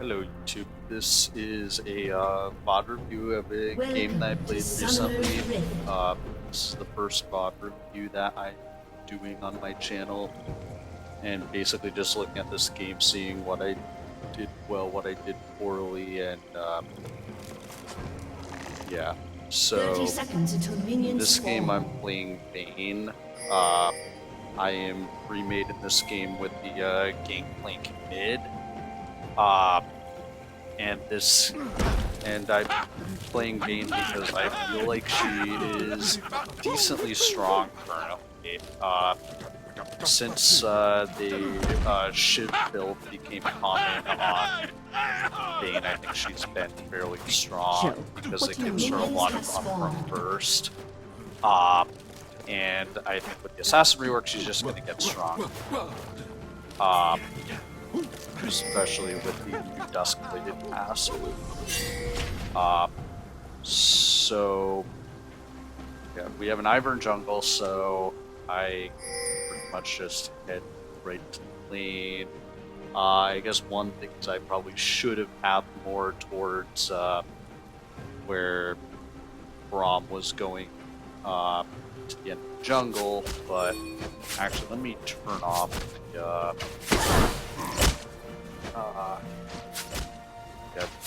Hello YouTube, this is a VOD review of a game that I played recently. This is the first VOD review that I'm doing on my channel, and basically just looking at this game, seeing what I did well, what I did poorly, and yeah. So, this game I'm playing Vayne. I am remade in this game with the Gangplank mid. And I'm playing Vayne because I feel like she is decently strong currently. Since the Shiv build became common on Vayne, I think she's been fairly strong because it gives her a lot of upfront burst. And I think with the assassin rework, she's just going to get strong. Especially with the new Duskblade passive. So yeah, we have an Ivern jungle, so I pretty much just head right to the lane. I guess one thing is I probably should have had more towards where Braum was going to the end of the jungle, but actually let me turn off the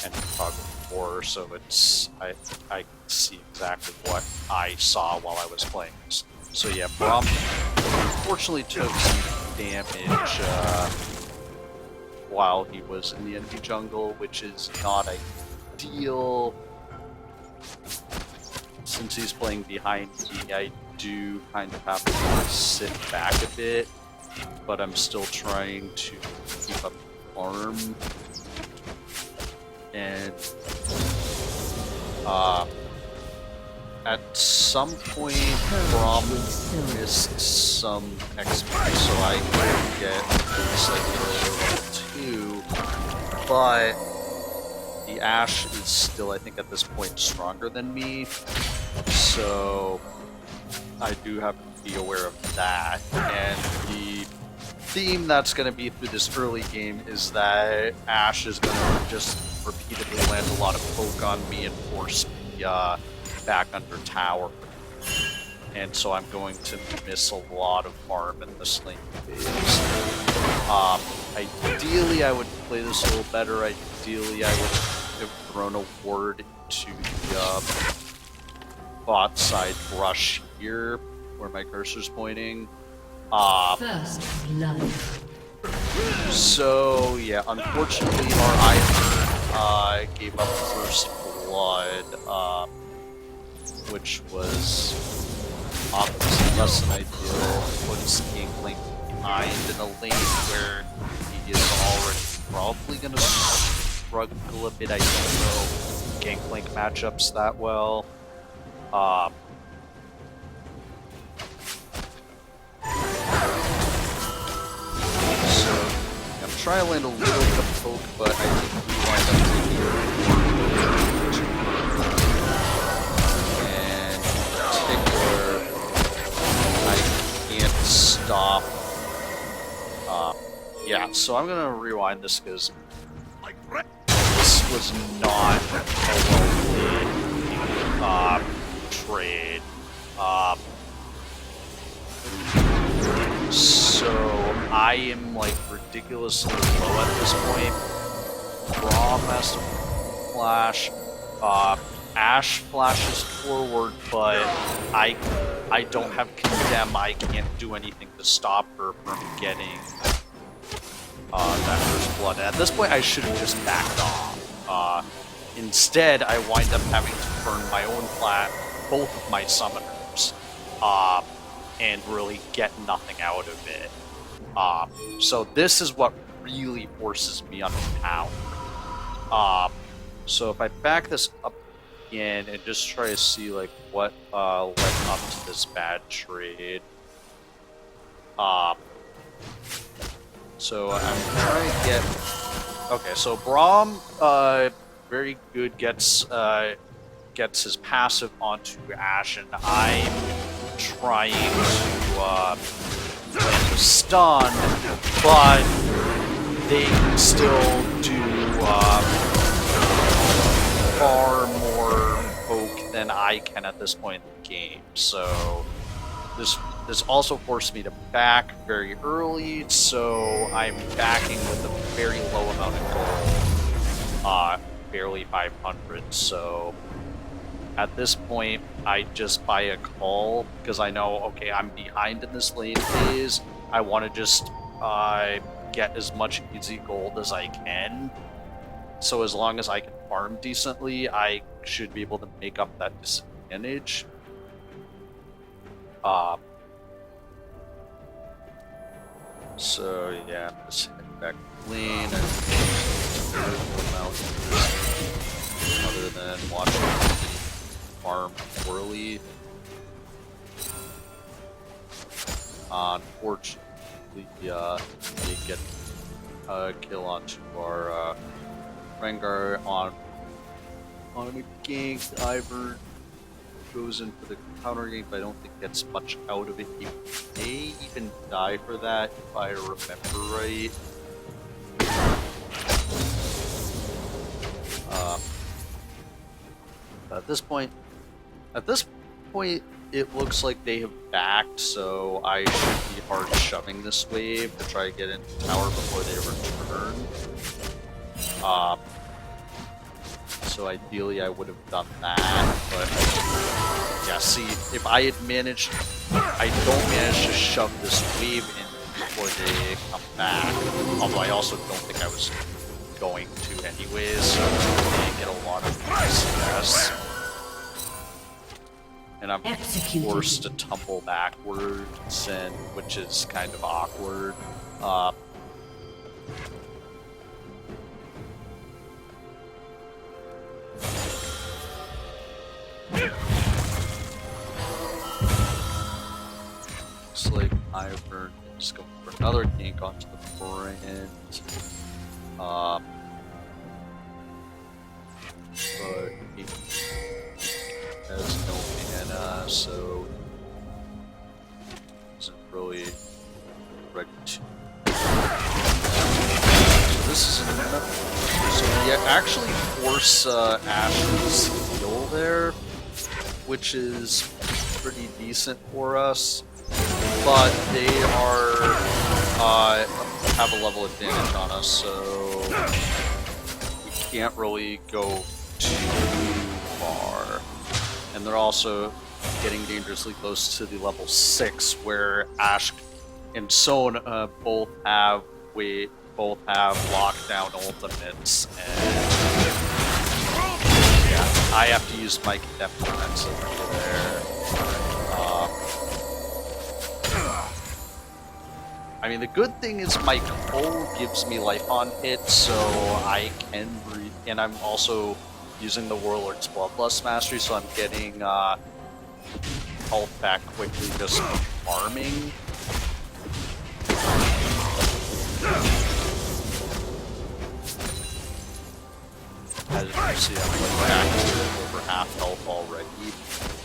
and toggle 4, so it's I can see exactly what I saw while I was playing this. So yeah, Braum unfortunately took some damage while he was in the enemy jungle, which is not ideal. Since he's playing behind me, I do kind of have to sit back a bit, but I'm still trying to keep up farm. And at some point, Braum missed some XP, so I could get like level 2, but the Ashe is still, I think, at this point stronger than me, so I do have to be aware of that. And the theme that's going to be through this early game is that Ashe is going to just repeatedly land a lot of poke on me and force me back under tower. And so I'm going to miss a lot of farm in this lane phase. Ideally, I would play this a little better. Ideally, I would have thrown a ward to the bot side brush here, where my cursor's pointing. First blood. So yeah, unfortunately our Ivern gave up first blood, which was obviously less than ideal. Puts Gangplank behind in a lane where he is already probably gonna struggle a bit. I don't know Gangplank matchups that well. Try to land a little bit of poke, but I think we wind up taking and in particular, I can't stop. Yeah, so I'm gonna rewind this because this was not a well-played trade. So I am like ridiculously low at this point. Braum has to flash. Ashe flashes forward, but I don't have condemn. I can't do anything to stop her from getting that first blood. At this point, I should have just backed off. Instead, I wind up having to burn my own both of my summoners. And really get nothing out of it. So this is what really forces me under power. So if I back this up again and just try to see like what led up to this bad trade. So I'm trying to get. Okay, so Braum, very good, gets his passive onto Ashe, and I'm trying to land a stun, but they still do far more poke than I can at this point in the game. So this also forced me to back very early, so I'm backing with a very low amount of gold, barely 500. So at this point, I just buy a call because I know, okay, I'm behind in this lane phase. I want to just get as much easy gold as I can. So as long as I can farm decently, I should be able to make up that disadvantage. So yeah, I'm just heading back to lane and other than watching farm poorly. Unfortunately, they get a kill onto our Rengar on a gank. Ivern goes in for the counter gank, but I don't think gets much out of it. He may even die for that, if I remember right. At this point, it looks like they have backed, so I should be hard shoving this wave to try to get into the tower before they return. So ideally I would have done that, but yeah, see, if I had managed, I don't manage to shove this wave in before they come back, although I also don't think I was going to anyways, so they get a lot of CS. And I'm forced to tumble backwards, and which is kind of awkward. Looks like Ivern is going for another gank onto the brand. But he has no mana, so isn't really ready to. So this is enough. So we actually force Ashe's heal there, which is pretty decent for us. But they are have a level advantage on us, so we can't really go too far. And they're also getting dangerously close to the level 6, where Ashe and Sona both have lockdown ultimates, and yeah, I have to use my perfomance over there. I mean, the good thing is my Cole gives me life on hit, so I can breathe, and I'm also using the Warlord's Bloodlust Mastery, so I'm getting health back quickly just from farming. As you can see, I'm like back to over half health already,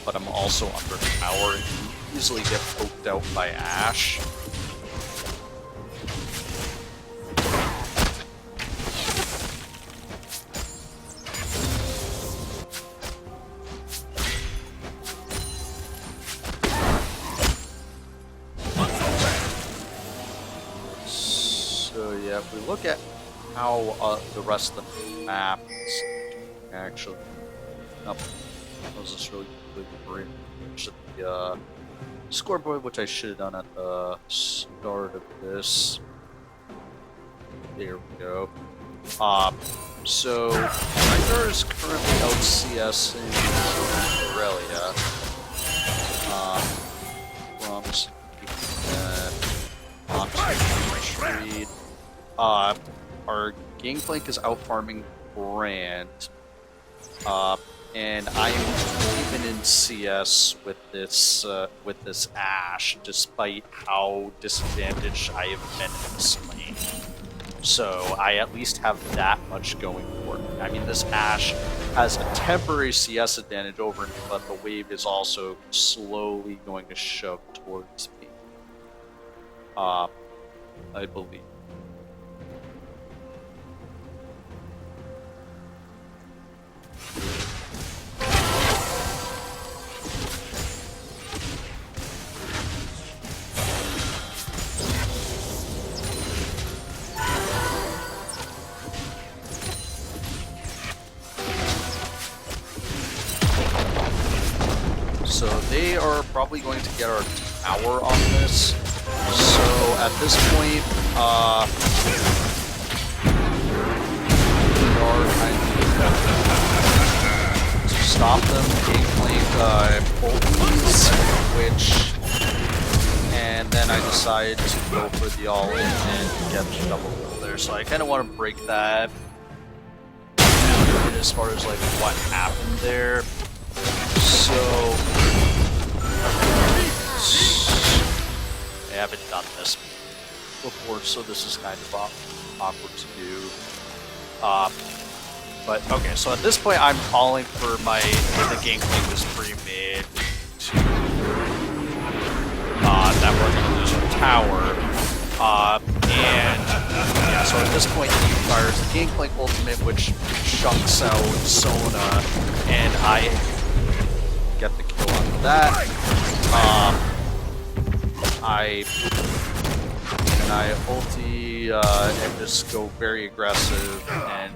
but I'm also under power and can easily get poked out by Ashe. So yeah, if we look at how the rest of the map is actually up, I was just really quickly to the scoreboard, which I should have done at the start of this. There we go. So Rengar is currently out CSing Aurelia. Braum's trade. Our Gangplank is out farming Brand, and I am even in CS with this Ashe, despite how disadvantaged I have been in this lane. So I at least have that much going for me. I mean, this Ashe has a temporary CS advantage over me, but the wave is also slowly going to shove towards me. I believe. are probably going to get our tower on this. So at this point, we are kind of to stop them. Gangplank ulties, which, and then I decided to go for the all-in and get the double kill there. So I kind of want to break that as far as like what happened there. So I haven't done this before, so this is kind of awkward to do. But okay, so at this point I'm calling for the Gangplank is pre-made to that we're going to lose our tower. And yeah, so at this point he fires the Gangplank ultimate, which chunks out Sona, and I get the kill on that. I ulti and just go very aggressive and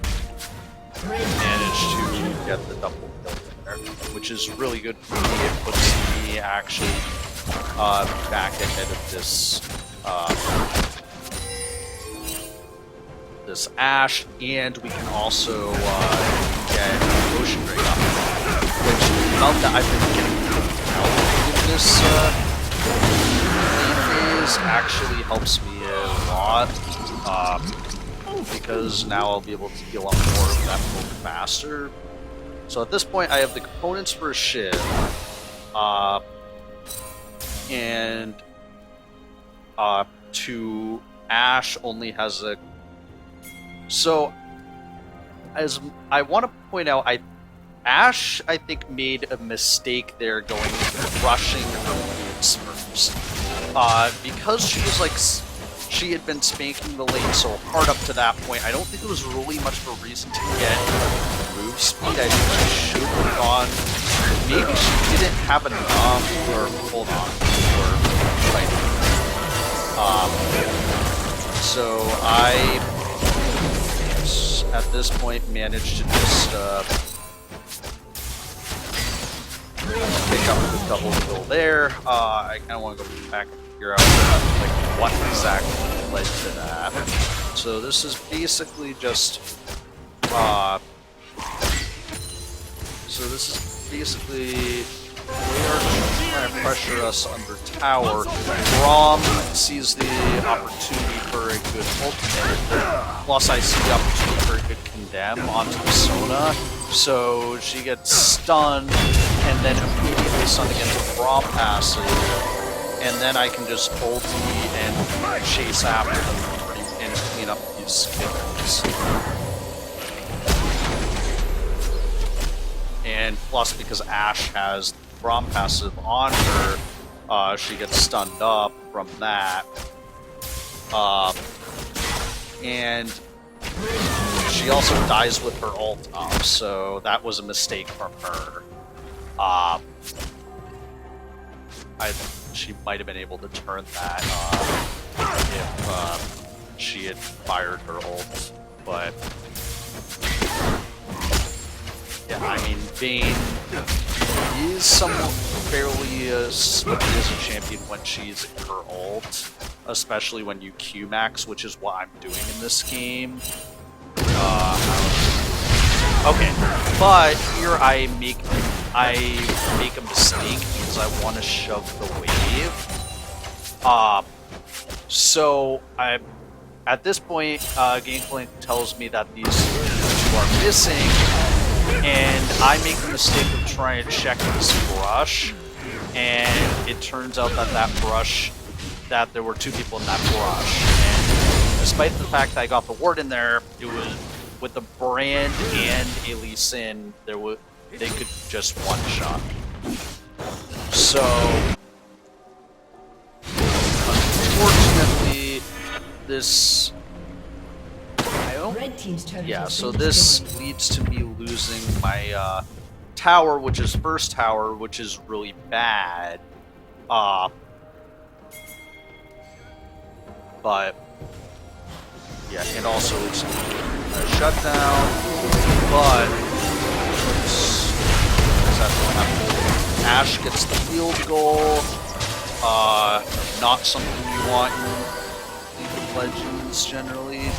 manage to get the double kill there, which is really good for me. It puts me actually back ahead of this this Ashe, and we can also get Ocean Ring up, which now that I've been getting out in this phase actually helps me a lot, because now I'll be able to heal up more of that poke faster. So at this point I have the components for a Shiv, and to Ashe only has a... So, as I want to point out, Ashe, I think, made a mistake there going rushing her Smurfs. Because she was like, she had been spanking the lane so hard up to that point, I don't think there was really much of a reason to get move speed. I think she should have gone. Maybe she didn't have enough, or hold on, or like, so I, at this point, managed to just pick up the double kill there. I kind of want to go back and figure out like what exactly led to that. So this is basically just they are trying to pressure us under tower. Braum sees the opportunity for a good ultimate, plus I see the opportunity for a good condemn onto the Sona. So she gets stunned, and then immediately stunned against the Braum passive, and then I can just ulti and chase after them and clean up these skittles. And plus, because Ashe has Braum passive on her, she gets stunned up from that. And she also dies with her ult up, so that was a mistake from her. She might have been able to turn that if she had fired her ult, but yeah, I mean, Vayne is somewhat fairly slippery as a champion when she's in her ult, especially when you Q-max, which is what I'm doing in this game. Okay, but here I make a mistake because I want to shove the wave. So at this point, Gangplank tells me that these two are missing, and I make the mistake of trying to check this brush, and it turns out that there were two people in that brush, and despite the fact that I got the ward in there, it was with the Brand and Elise in, they could just one-shot. So unfortunately, this so this leads to me losing my tower, which is first tower, which is really bad. But yeah, and also it's a shutdown, but Ashe gets the field goal. Not something you want in League of Legends generally.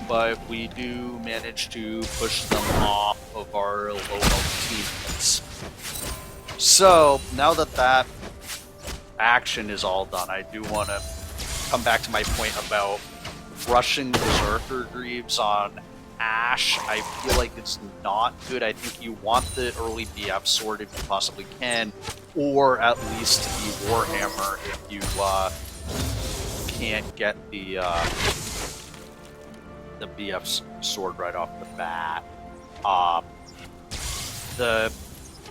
But we do manage to push them off of our low health teammates. So, now that that action is all done, I do want to come back to my point about rushing Berserker Greaves on Ashe. I feel like it's not good. I think you want the early BF sword if you possibly can, or at least the Warhammer if you can't get the BF sword right off the bat.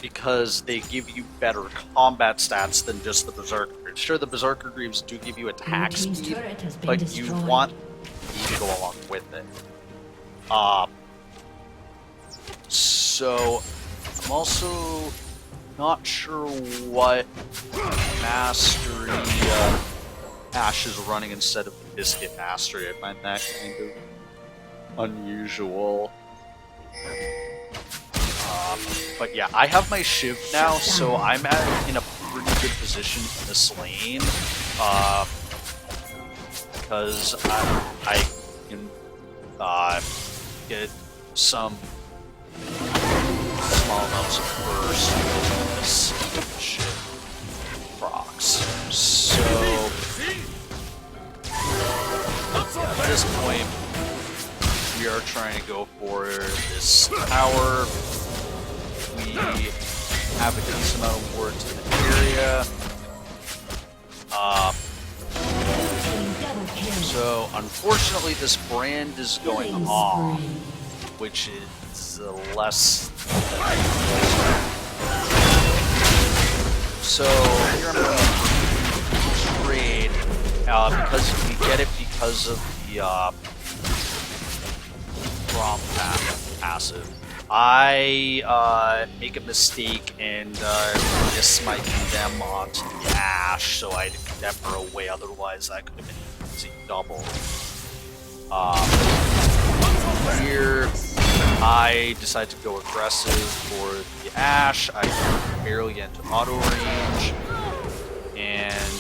Because they give you better combat stats than just the Berserker. Sure, the Berserker Greaves do give you attack speed, but you want speed to go along with it. So I'm also not sure what mastery Ashe is running instead of the Biscuit Mastery. I find that kind of unusual. But yeah, I have my Shiv now, so I'm in a pretty good position in this lane. Because I can get some small amounts of burst using this Shiv procs. So yeah, at this point, we are trying to go for this tower. We have a decent amount of wards in the area. So, unfortunately, this brand is going off, which is less than ideal. So, here I'm going to trade, because we get it because of the Braum passive. I make a mistake and miss my condemn onto the Ashe, so I condemn her away, otherwise that could have been an easy double. Here, I decide to go aggressive for the Ashe. I barely get into auto range, and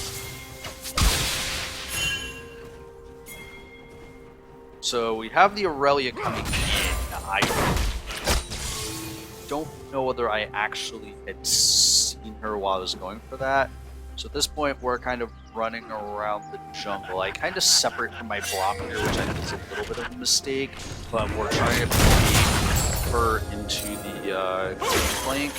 so we have the Aurelia coming in. I don't know whether I actually had seen her while I was going for that. So at this point, we're kind of running around the jungle. I kind of separate from my Braum here, which I think is a little bit of a mistake, but we're trying to bait her into the Gangplank.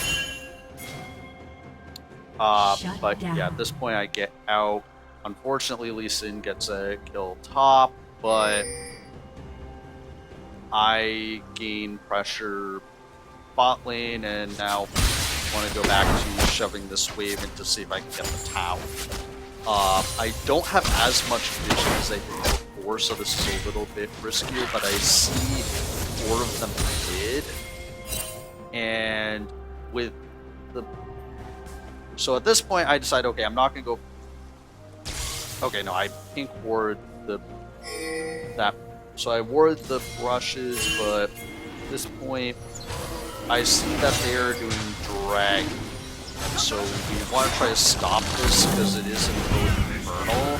But yeah, at this point I get out. Unfortunately, Lee Sin gets a kill top, but I gain pressure bot lane, and now want to go back to shoving this wave in to see if I can get the tower. I don't have as much vision as I did before, so this is a little bit riskier, but I see 4 of them did. And with the... So at this point, I decide, okay, I'm not going to go... Okay, no, I pink ward that. So I ward the brushes, but at this point, I see that they are doing drag. So we want to try to stop this because it is an infernal.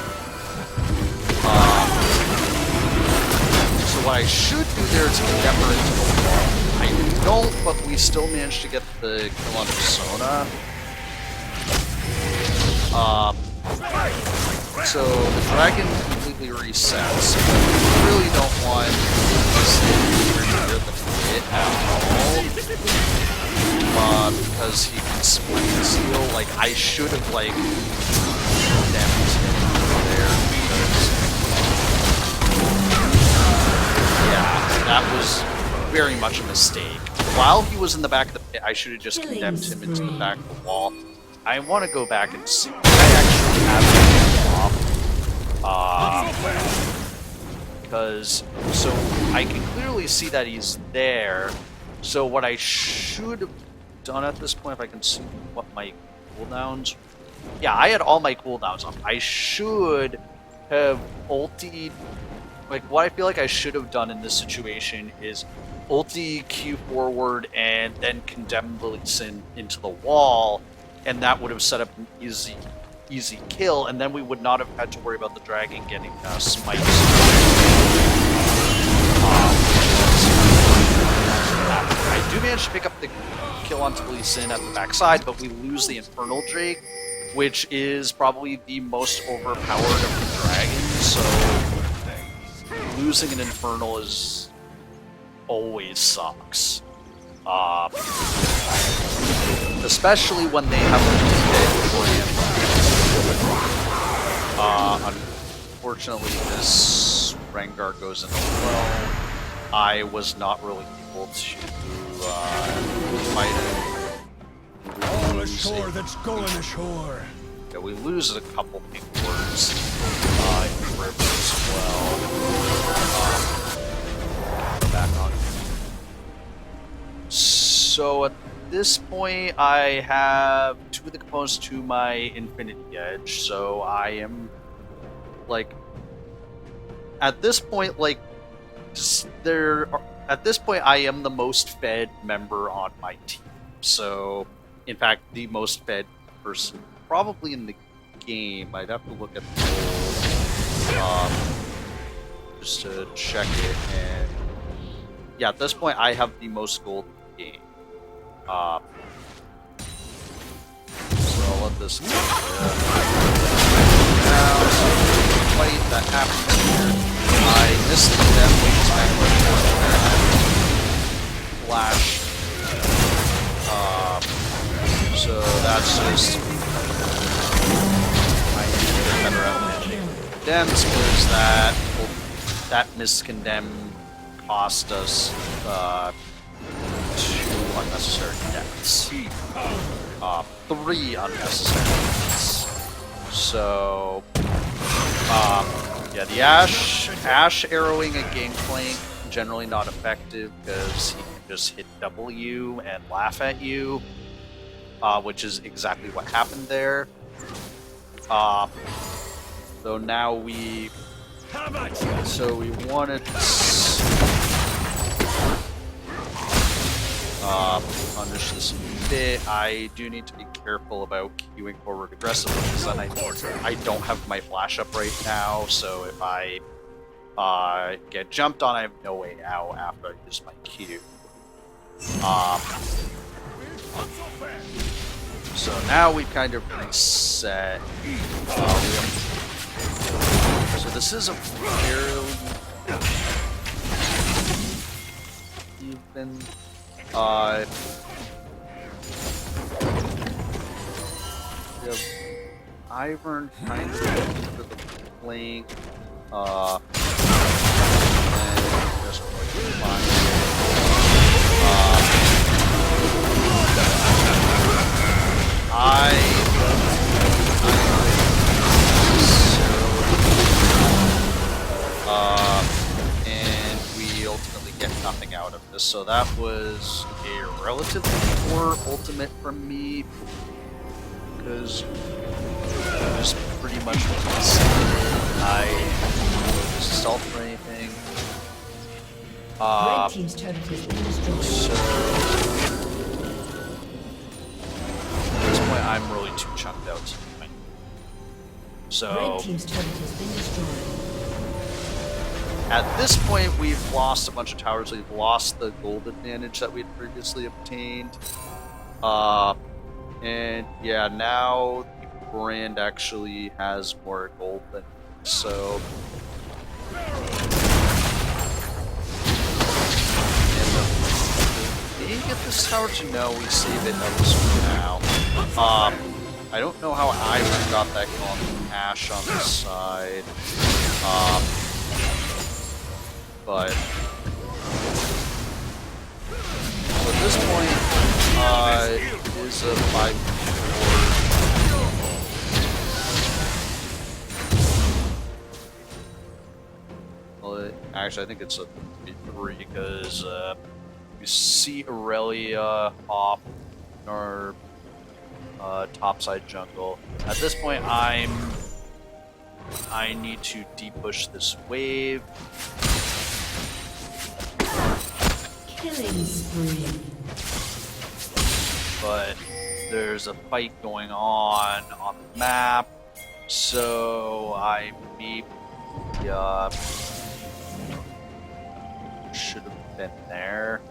So what I should do there is get her into the wall. I don't, but we still managed to get the kill on Sona. So the dragon completely resets. We really don't want this near the pit at all. Because he can split the seal. Like, I should have, like, condemned him there, because... Yeah, that was very much a mistake. While he was in the back of the pit, I should have just condemned him into the back of the wall. I want to go back and see what I actually have him off. Because, so, I can clearly see that he's there. So what I should have done at this point, if I can see what my cooldowns... Yeah, I had all my cooldowns up. I should have ultied... Like, what I feel like I should have done in this situation is ulti Q forward and then condemn Lily Sin into the wall, and that would have set up an easy kill, and then we would not have had to worry about the dragon getting smites. I do manage to pick up the kill onto Lily Sin at the backside, but we lose the Infernal Drake, which is probably the most overpowered of the dragons, so losing an Infernal is always sucks. Especially when they have a dead unfortunately, this Rengar goes in alone. I was not really able to fight it. All ashore that's going ashore. Yeah, we lose a couple pink words in the river as well. Back on. So at this point, I have 2 of the components to my Infinity Edge, so I am, like, at this point, like, at this point, I am the most fed member on my team. So, in fact, the most fed person probably in the game. I'd have to look at the goal, just to check it, and yeah, at this point, I have the most gold in the game. So I'll let this go. Now, so fight that happened here. I missed them, wings back flash. So that's just I need to get better at Condemns was that miscondemn cost us 2 unnecessary deaths. 3 unnecessary deaths. So yeah, the Ashe arrowing a Gangplank generally not effective because he can just hit W and laugh at you, which is exactly what happened there. So now we wanted to punish this a bit. I do need to be careful about queuing forward aggressively because then I don't have my flash up right now, so if I get jumped on, I have no way out after I use my Q. So now we kind of reset. So this is a fairly even. We have Ivern kind of for the flank. And just fine. And we ultimately get nothing out of this. So that was a relatively poor ultimate from me, because just pretty much I didn't stealth or anything. Red team's turret has been destroyed. So at this point, I'm really too chunked out to win. So Red team's turret has been destroyed. At this point, we've lost a bunch of towers. We've lost the gold advantage that we'd previously obtained. And yeah, now the brand actually has more gold than me, so. Did we get this tower to no? We save it elsewhere now. I don't know how I got that on Ashe on the side. But at this point, it is a 5-4. Well, actually, I think it's a 3 because you see Aurelia off in our topside jungle. At this point, I need to depush this wave. Killing spree. But there's a fight going on the map, so I maybe should have been there.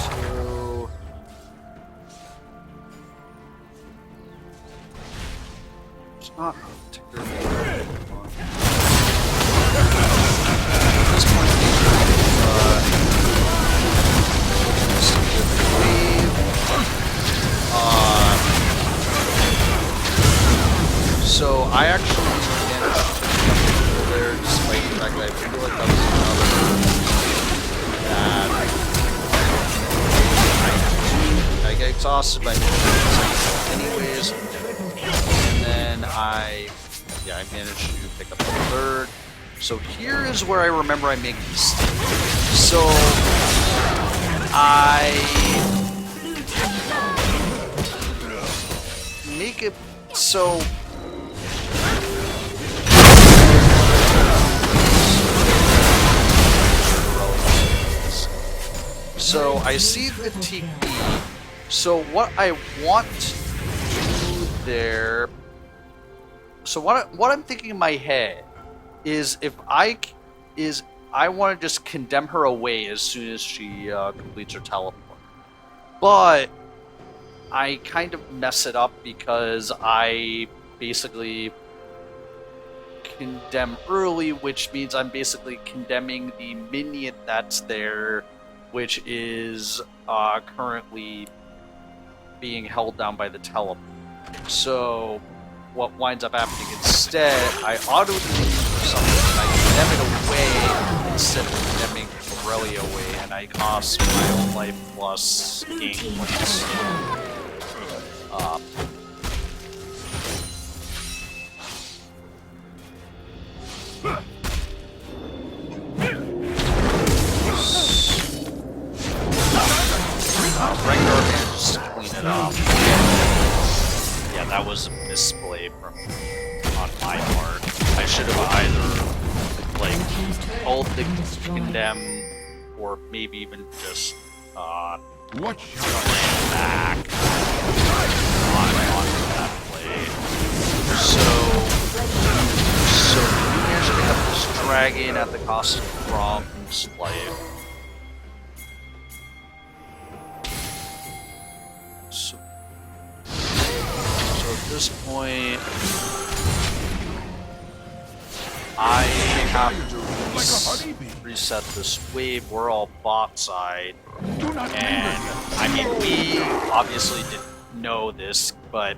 So it's not particularly at this point. So I actually managed to get there despite the fact that I feel like that was another that I get exhausted by anyways, and then I managed to pick up the third. So here is where I remember I make a mistake. So I make it so. So I see the TP. So what I want to do there. So what I'm thinking in my head is I want to just condemn her away as soon as she completes her teleport. But I kind of mess it up because I basically condemn early, which means I'm basically condemning the minion that's there, which is currently being held down by the teleport. So what winds up happening instead, I auto-delete for something and I condemn it away instead of condemning Aurelia away, and I cost my own life plus Gangplank's. Rengar manages to clean it up. Yeah, that was a misplay on my part. I should have either ult the condemn or maybe even just ran back on that play. So we managed to pick up this dragon at the cost of Braum's life. So at this point, I have to reset this wave. We're all bot side, and I mean, we obviously didn't know this, but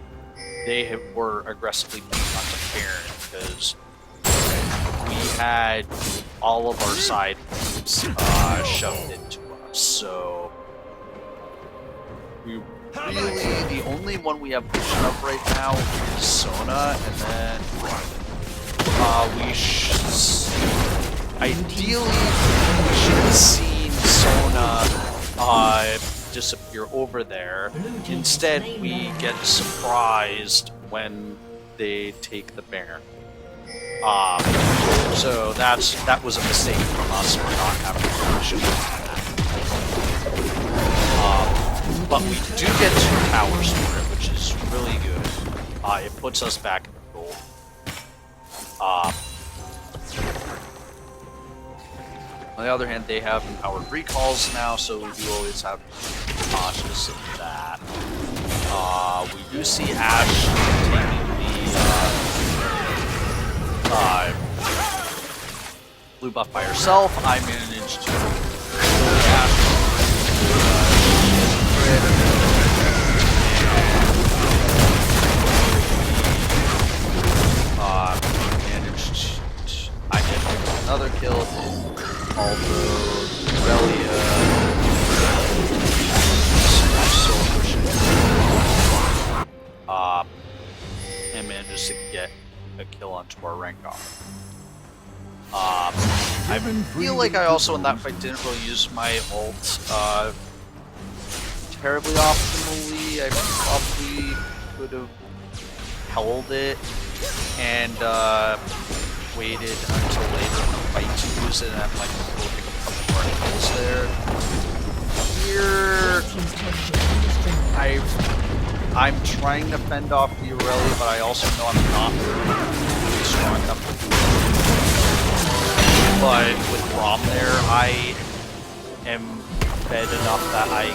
they were aggressively beating onto Baron because we had all of our side moves shoved into us. So we really, the only one we have vision of right now is Sona, and then ideally we should have seen Sona disappear over there. Instead, we get surprised when they take the Baron. So that was a mistake from us for not having vision of that. But we do get 2 towers for it, which is really good. It puts us back in the goal. On the other hand, they have empowered recalls now, so we do always have to be cautious of that. We do see Ashe taking the blue buff by herself. I managed to kill Ashe. I did another kill, although Aurelia soul pushing and manages to get a kill onto our Rengar. I feel like I also in that fight didn't really use my ult terribly optimally. I probably could have held it and waited until later in the fight to use it, and I'm like, we'll pick up a couple more kills there. Here, I'm trying to fend off the Aurelia, but I also know I'm not really strong enough to do it. But with Braum there, I am fed enough that I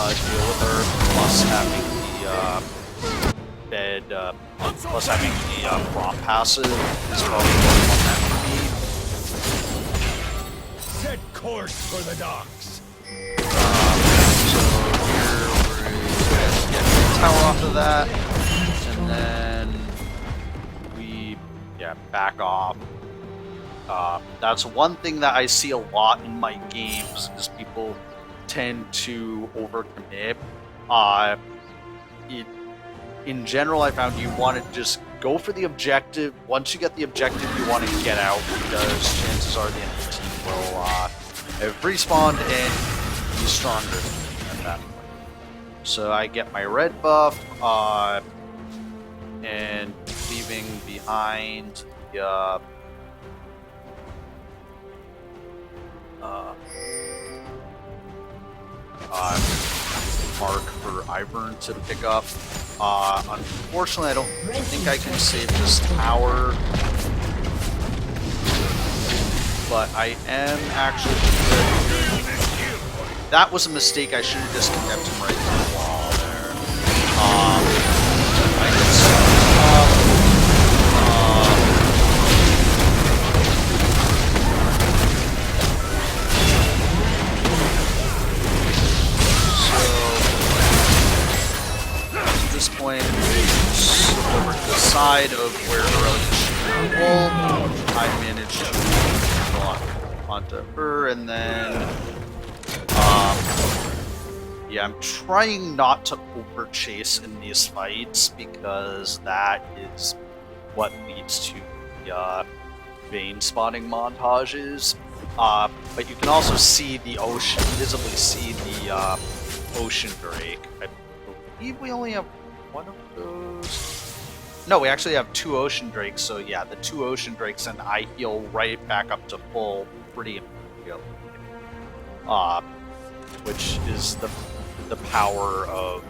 can deal with her, plus having the plus having the Braum passive is probably more meant for me. Set course for the docks. So here we're get the tower off of that, and then we back off. That's one thing that I see a lot in my games is people tend to overcommit. In general, I found you want to just go for the objective. Once you get the objective, you want to get out because chances are the enemy team will have respawned and be stronger at that point. So I get my red buff and leaving behind the mark for Ivern to pick up. Unfortunately, I don't think I can save this tower, but I am actually that was a mistake. I should have just kept him right to the wall there. I can this point, over to the side of where Aurelia should roll, I managed to lock onto her, and then, yeah, I'm trying not to over chase in these fights because that is what leads to the Vayne spawning montages. But you can also see the ocean, visibly see the ocean drake. I believe we only have one of those. No, we actually have 2 ocean drakes, so yeah, the 2 ocean drakes, and I heal right back up to full pretty immediately. Which is the power of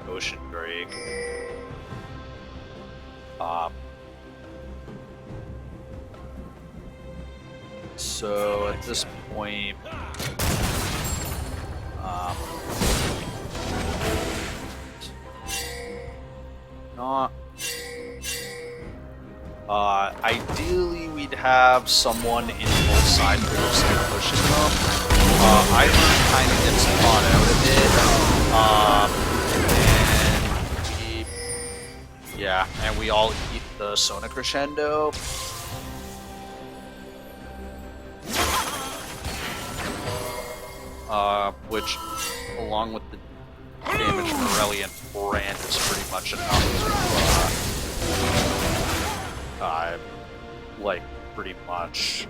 ocean drake. So at this point, ideally we'd have someone in both sides of those pushing them. Ivern kind of gets caught out of it, and we all eat the Sona crescendo. Which, along with the damage from Aurelia and Brand, is pretty much enough to, like, pretty much,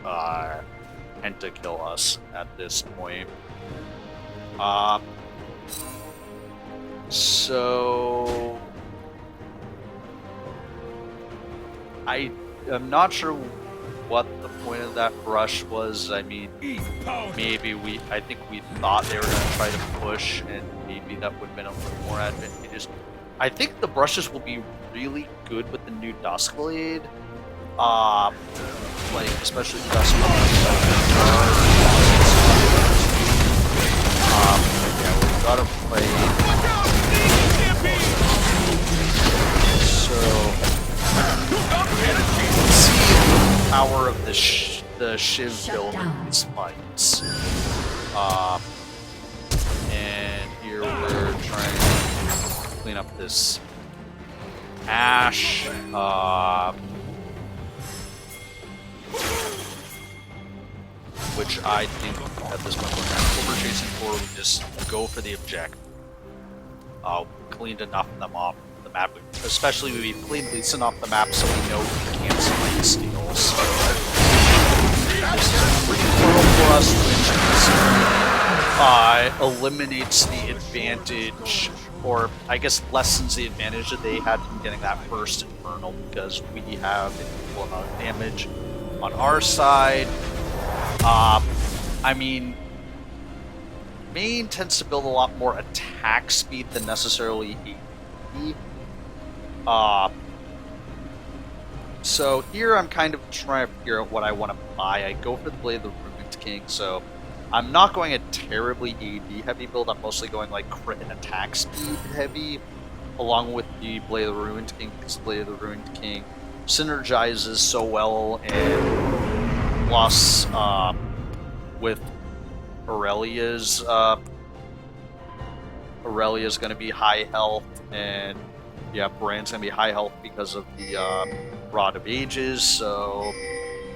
penta-kill us at this point. So... I am not sure what the point of that brush was. I mean, maybe I think we thought they were going to try to push, and maybe that would have been a little more advantageous. I think the brushes will be really good with the new Duskblade. Like, especially Duskblade. Yeah, we've got to play. So, power of the Shiv build in these fights. And here we're trying to clean up this Ashe. Which I think at this point we're kind of over chasing for. We just go for the objective. Cleaned enough of them off the map, especially we've cleaned these off the map so we know we can't spike steals. This is a free portal for us, which is, eliminates the advantage or I guess lessens the advantage that they had from getting that first Infernal, because we have an equal amount of damage on our side. I mean, Vayne tends to build a lot more attack speed than necessarily AP. So here I'm kind of trying to figure out what I want to buy. I go for the Blade of the Ruined King, so I'm not going a terribly AD heavy build. I'm mostly going like crit and attack speed heavy, along with the Blade of the Ruined King, because the Blade of the Ruined King synergizes so well, and plus with Aurelia's going to be high health, and yeah, Brand's going to be high health because of the Rod of Ages, so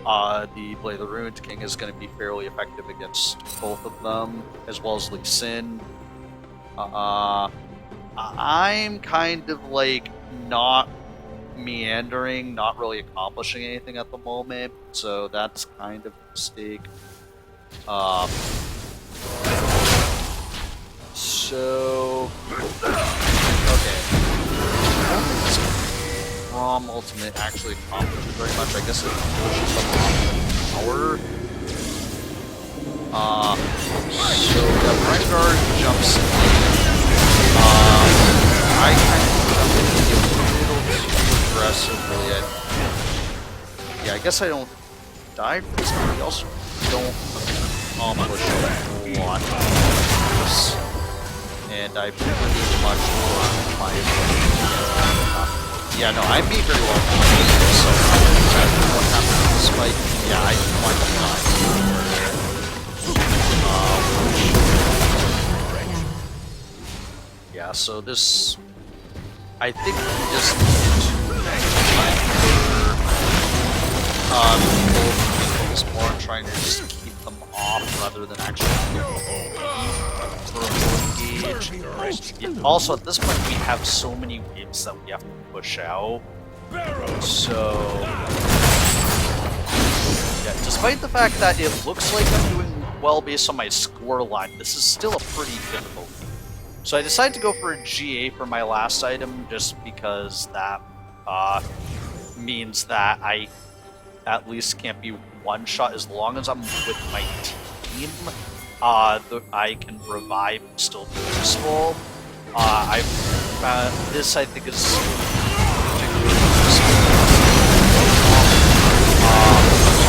the Blade of the Ruined King is going to be fairly effective against both of them, as well as Lee Sin. I'm kind of like not meandering, not really accomplishing anything at the moment, so that's kind of a mistake. So okay. I don't think this Braum ultimate actually accomplishes very much. I guess it pushes them off the tower. So the Rengar jumps in. I kind of jump in and get a little too aggressive, really. Yeah, I guess I don't die for this, but I also don't accomplish a whole lot of this. And I pretty much learned my yeah, no, I may very well play this, so what happened in this fight? Yeah, I wind up dying. Yeah, so this, I think we just focus more on trying to just keep them off rather than actually engage. Also, at this point, we have so many waves that we have to push out. So, yeah, despite the fact that it looks like I'm doing well based on my score line, this is still a pretty difficult game. So I decided to go for a GA for my last item, just because that means that I at least can't be one shot as long as I'm with my team. I can revive and still be useful. This I think is particularly useful.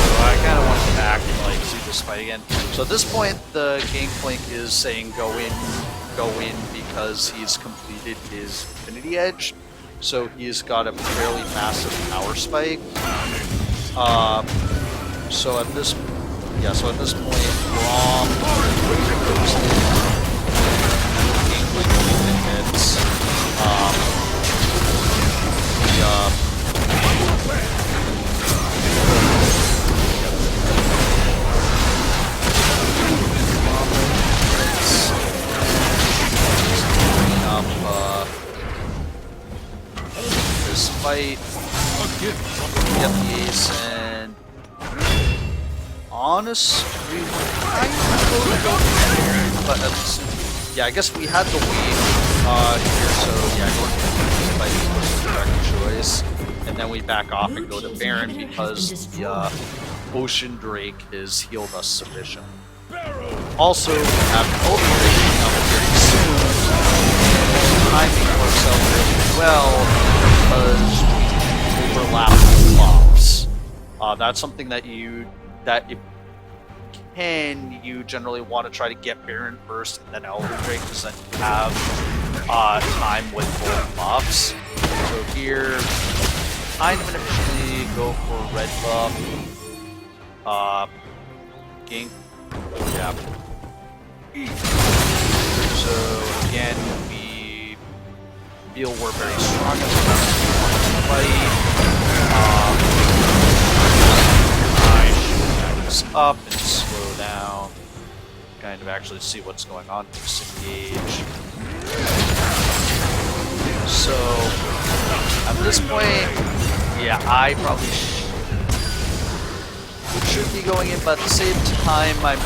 So I kind of want to get back and like see this fight again. So at this point, the Gangplank is saying go in because he's completed his Infinity Edge. So he's got a fairly massive power spike. So at this point, Braum goes in. Gangplank hits. This fight, get the ace, and honestly, but yeah, I guess we had the wave here, so yeah, going to fight was the correct choice, and then we back off and go to Baron because the Ocean Drake has healed us sufficiently. Also, we have an ultimate coming up very soon. Timing works out really well because we overlap the buffs. That's something that if you generally want to try to get Baron first and then Elder Drake, because then you have time with both buffs. So here, kind of initially go for red buff. Gink. Yeah. So again, we feel we're very strong as a fight. Up and slow down, kind of actually see what's going on, disengage. So at this point, yeah, I probably should be going in, but at the same time, I'm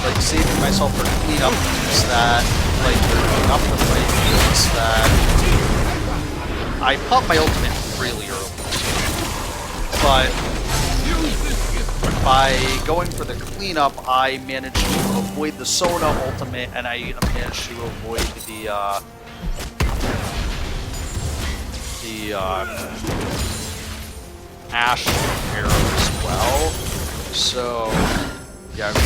like saving myself for cleanup means that like bringing up the fight is that I popped my ultimate really early, but by going for the cleanup, I managed to avoid the Sona ultimate, and I managed to avoid the Ashe arrow as well. So yeah, I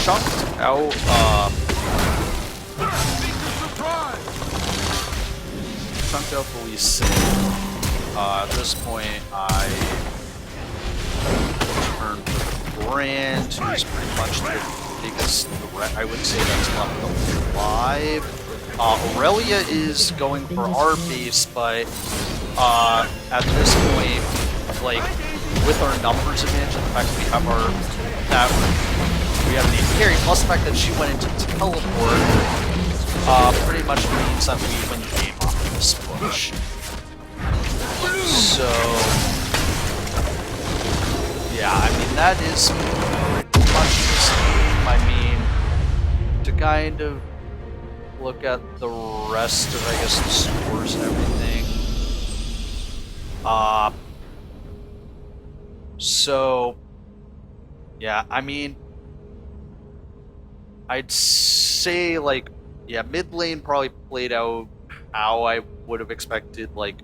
chunked out the Lee Sin. At this point, I turned to the Brand, who's pretty much the biggest threat, I would say, that's left alive. Aurelia is going for our base, but at this point, like, with our numbers advantage, and the fact that we have an carry, plus the fact that she went into teleport, pretty much means that we win the game off of this push. So yeah, I mean, that is pretty much this game. I mean, to kind of look at the rest of, I guess, the scores and everything. So yeah, I mean, I'd say, like, yeah, mid lane probably played out how I would have expected. Like,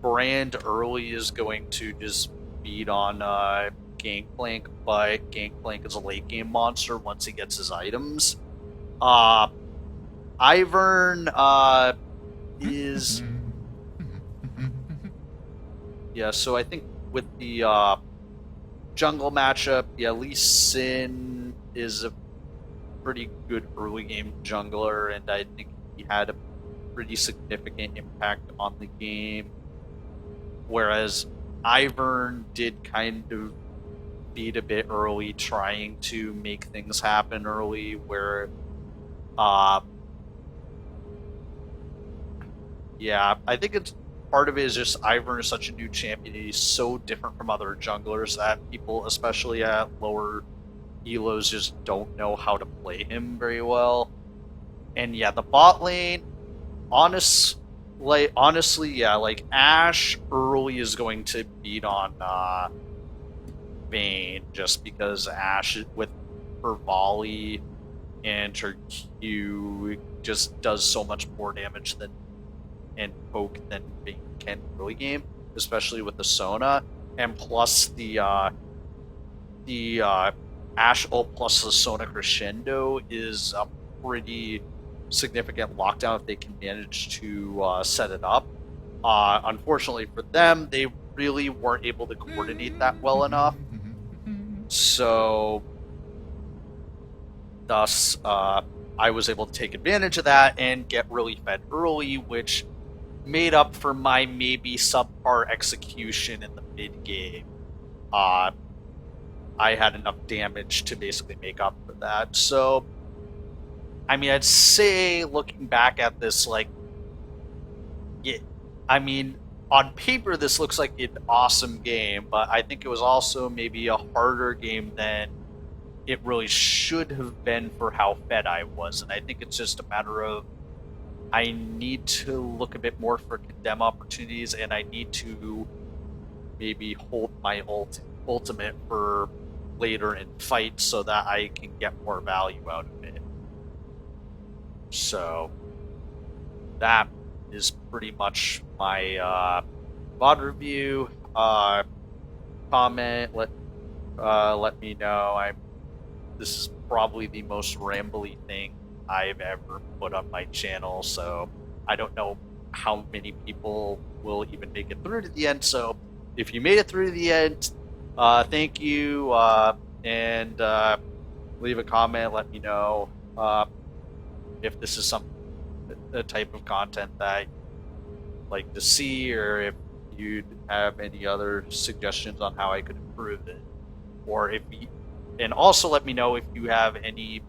Brand early is going to just beat on Gangplank, but Gangplank is a late game monster once he gets his items. Ivern is... yeah, so I think with the jungle matchup, yeah, Lee Sin is a pretty good early game jungler, and I think he had a pretty significant impact on the game. Whereas Ivern did kind of beat a bit early, trying to make things happen early, where yeah, I think it's part of it is just Ivern is such a new champion. He's so different from other junglers that people, especially at lower elos, just don't know how to play him very well. And yeah, the bot lane, honestly, yeah, like, Ashe early is going to beat on Vayne, just because Ashe, with her volley and her Q, just does so much more damage and poke than Vayne can early game, especially with the Sona. And plus the Ashe ult plus the Sona crescendo is a pretty significant lockdown if they can manage to set it up. Unfortunately for them, they really weren't able to coordinate that well enough. So thus, I was able to take advantage of that and get really fed early, which made up for my maybe subpar execution in the mid game. I had enough damage to basically make up for that. So, I mean, I'd say, looking back at this, like, yeah, I mean, on paper this looks like an awesome game, but I think it was also maybe a harder game than it really should have been for how fed I was. And I think it's just a matter of, I need to look a bit more for condemn opportunities, and I need to maybe hold my ultimate for later in fights so that I can get more value out of it. So that is pretty much my VOD review. Comment, let me know. This is probably the most rambly thing I've ever put on my channel, so I don't know how many people will even make it through to the end. So if you made it through to the end, thank you, and leave a comment, let me know if this is the type of content that you'd like to see, or if you'd have any other suggestions on how I could improve it, or and also let me know if you have any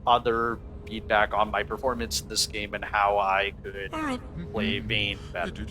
other feedback on my performance in this game and how I could play Vayne better.